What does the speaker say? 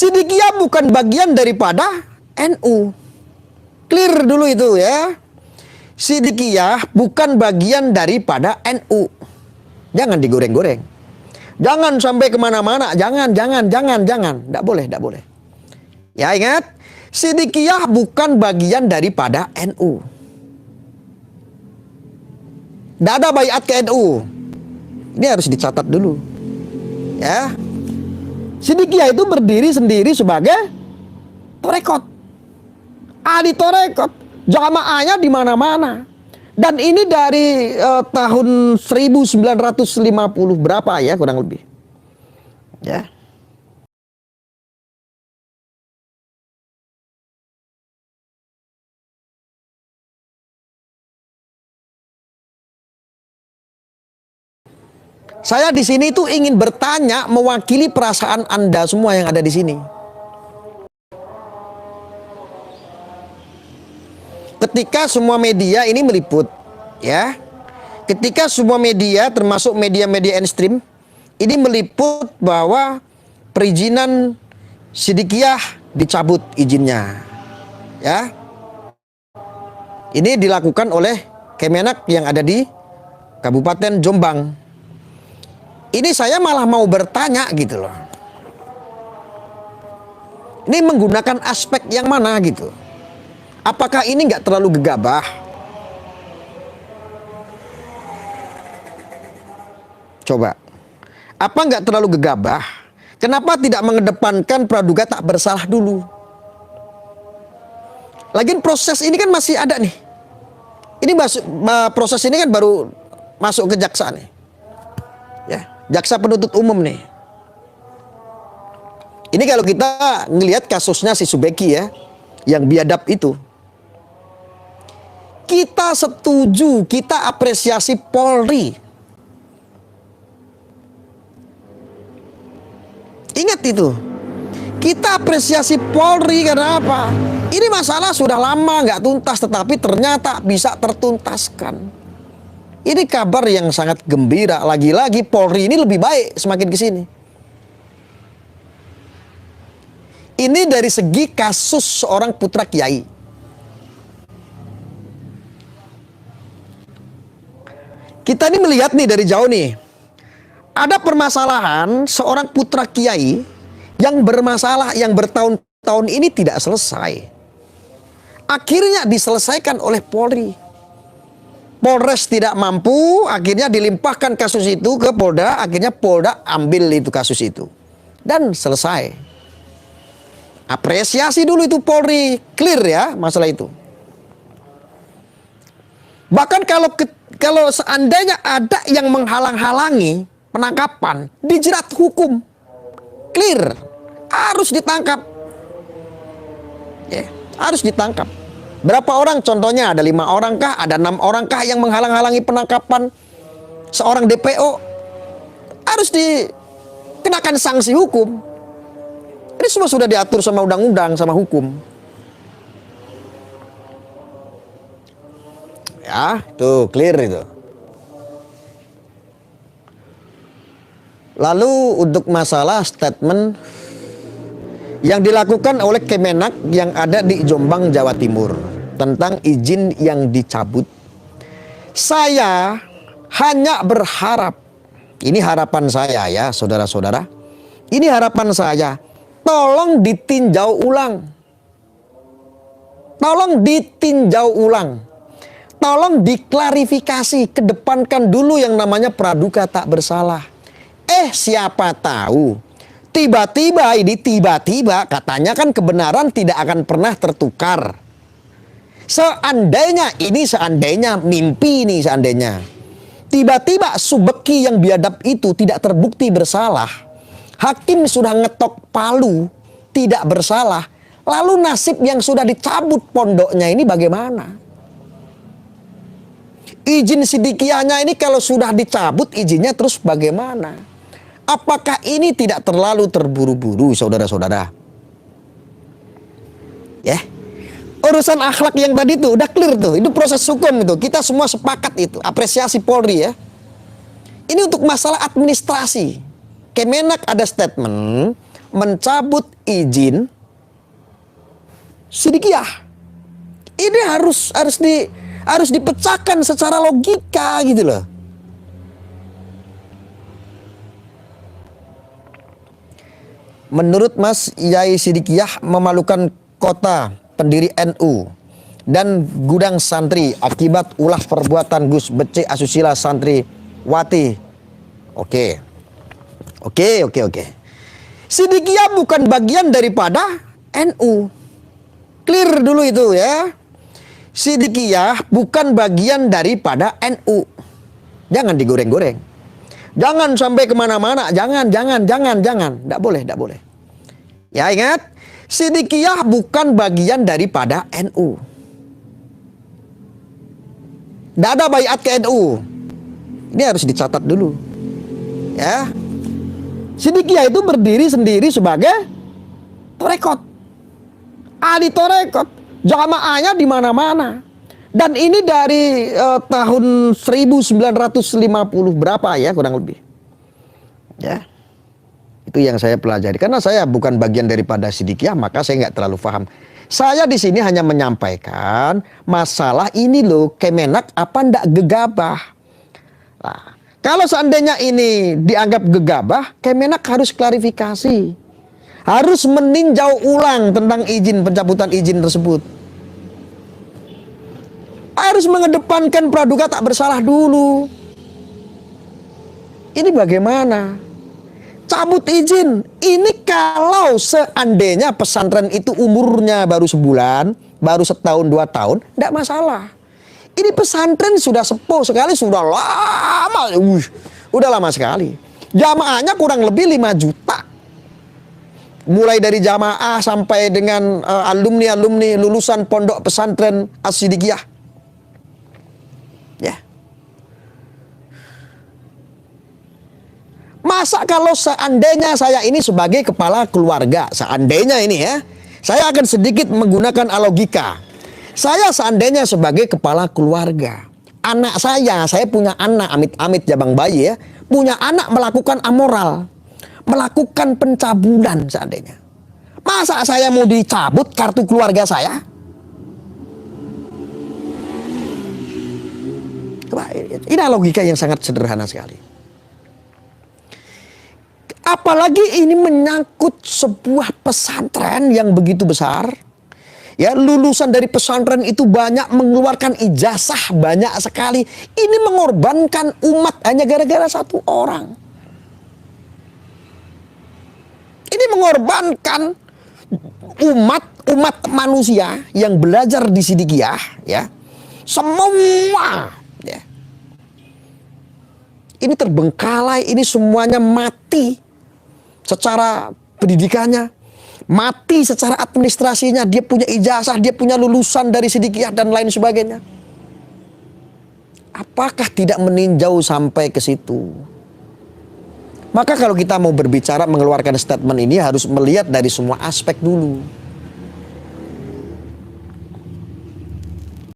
Sidikiyah bukan bagian daripada NU. Clear dulu itu ya. Sidikiyah bukan bagian daripada NU. Jangan digoreng-goreng. Jangan sampai kemana-mana. Jangan. Tidak boleh. Ya ingat, Sidikiyah bukan bagian daripada NU. Tidak ada baiat ke NU. Ini harus dicatat dulu. Ya. Sidikiyah itu berdiri sendiri sebagai torekot. Ahli torekot. Jamaahnya di mana-mana. Dan ini dari tahun 1950 berapa ya kurang lebih. Ya. Saya di sini tuh ingin bertanya mewakili perasaan Anda semua yang ada di sini. Ketika semua media ini meliput, ya. Ketika semua media termasuk media-media mainstream ini meliput bahwa perizinan Sidikiyah dicabut izinnya. Ya. Ini dilakukan oleh Kemenak yang ada di Kabupaten Jombang. Ini saya malah mau bertanya gitu loh. Ini menggunakan aspek yang mana gitu. Apakah ini nggak terlalu gegabah? Coba. Apa nggak terlalu gegabah? Kenapa tidak mengedepankan praduga tak bersalah dulu? Lagian proses ini kan masih ada nih. Ini proses ini kan baru masuk ke jaksa nih. Ya. Jaksa penuntut umum nih. Ini kalau kita ngelihat kasusnya si Subeki ya, yang biadab itu. Kita setuju, kita apresiasi Polri. Ingat itu. Kita apresiasi Polri karena apa? Ini masalah sudah lama nggak tuntas, tetapi ternyata bisa tertuntaskan. Ini kabar yang sangat gembira. Lagi-lagi Polri ini lebih baik semakin ke sini. Ini dari segi kasus seorang putra kiai. Kita ini melihat nih dari jauh nih. Ada permasalahan seorang putra kiai yang bermasalah, yang bertahun-tahun ini tidak selesai. Akhirnya diselesaikan oleh Polri. Polres tidak mampu, akhirnya dilimpahkan kasus itu ke Polda, akhirnya Polda ambil itu kasus itu. Dan selesai. Apresiasi dulu itu Polri, clear ya masalah itu. Bahkan kalau seandainya ada yang menghalang-halangi penangkapan, dijerat hukum. Clear. Harus ditangkap. Ya, harus ditangkap. Berapa orang contohnya? Ada 5 orang kah? Ada 6 orang kah yang menghalang-halangi penangkapan seorang DPO? Harus dikenakan sanksi hukum. Ini semua sudah diatur sama undang-undang, sama hukum. Ya, tuh clear itu. Lalu untuk masalah statement yang dilakukan oleh Kemenak yang ada di Jombang, Jawa Timur tentang izin yang dicabut. Saya hanya berharap, ini harapan saya ya saudara-saudara, ini harapan saya, tolong ditinjau ulang. Tolong ditinjau ulang. Tolong diklarifikasi, kedepankan dulu yang namanya praduga tak bersalah. Siapa tahu tiba-tiba katanya kan kebenaran tidak akan pernah tertukar. Seandainya mimpi ini seandainya tiba-tiba Subeki yang biadab itu tidak terbukti bersalah, hakim sudah ngetok palu tidak bersalah, lalu nasib yang sudah dicabut pondoknya ini bagaimana? Izin Sidikiyahnya ini kalau sudah dicabut izinnya terus bagaimana? Apakah ini tidak terlalu terburu-buru saudara-saudara? Ya, urusan akhlak yang tadi itu udah clear tuh, itu proses hukum itu, kita semua sepakat itu, apresiasi Polri ya. Ini untuk masalah administrasi. Kemenak ada statement, mencabut izin Sidikiyah. Ini harus dipecahkan secara logika gitu loh. Menurut Mas Yai Sidikiyah memalukan kota pendiri NU dan gudang santri akibat ulah perbuatan Gus becek asusila santri wati. Oke. Sidikiyah bukan bagian daripada NU. Clear dulu itu ya. Sidikiyah bukan bagian daripada NU. Jangan digoreng-goreng. Jangan sampai kemana-mana. Jangan. Tidak boleh. Ya ingat, Sidikiyah bukan bagian daripada NU. Tidak ada baiat ke NU. Ini harus dicatat dulu. Ya. Sidikiyah itu berdiri sendiri sebagai torekot. Ahli torekot. Jamaahnya di mana-mana. Dan ini dari tahun 1950 berapa ya kurang lebih. Ya. Itu yang saya pelajari. Karena saya bukan bagian daripada Sidikiyah, maka saya nggak terlalu paham. Saya di sini hanya menyampaikan masalah ini loh, Kemenak apa ndak gegabah. Nah, kalau seandainya ini dianggap gegabah, Kemenak harus klarifikasi. Harus meninjau ulang tentang pencabutan izin tersebut. Harus mengedepankan praduga tak bersalah dulu. Ini bagaimana? Cabut izin. Ini kalau seandainya pesantren itu umurnya baru sebulan, baru setahun 2 tahun, tidak masalah. Ini pesantren sudah sepuh sekali, sudah lama. Udah lama sekali. Jamaahnya kurang lebih 5 juta. Mulai dari jamaah sampai dengan alumni-alumni lulusan pondok pesantren As-Sidikiyah. Ya. Masa kalau seandainya saya ini sebagai kepala keluarga, seandainya ini ya, saya akan sedikit menggunakan logika. Saya seandainya sebagai kepala keluarga, anak saya punya anak, amit-amit jabang bayi ya, punya anak melakukan amoral, melakukan pencabulan seandainya. Masa saya mau dicabut kartu keluarga saya? Ini logika yang sangat sederhana sekali. Apalagi ini menyangkut sebuah pesantren yang begitu besar. Ya, lulusan dari pesantren itu banyak, mengeluarkan ijazah banyak sekali. Ini mengorbankan umat hanya gara-gara 1 orang. Ini mengorbankan umat manusia yang belajar di Sidikiyah, ya. Semua ya. Ini terbengkalai, ini semuanya mati secara pendidikannya, mati secara administrasinya, dia punya ijazah, dia punya lulusan dari Sidikiyah dan lain sebagainya. Apakah tidak meninjau sampai ke situ? Maka kalau kita mau berbicara mengeluarkan statement ini harus melihat dari semua aspek dulu.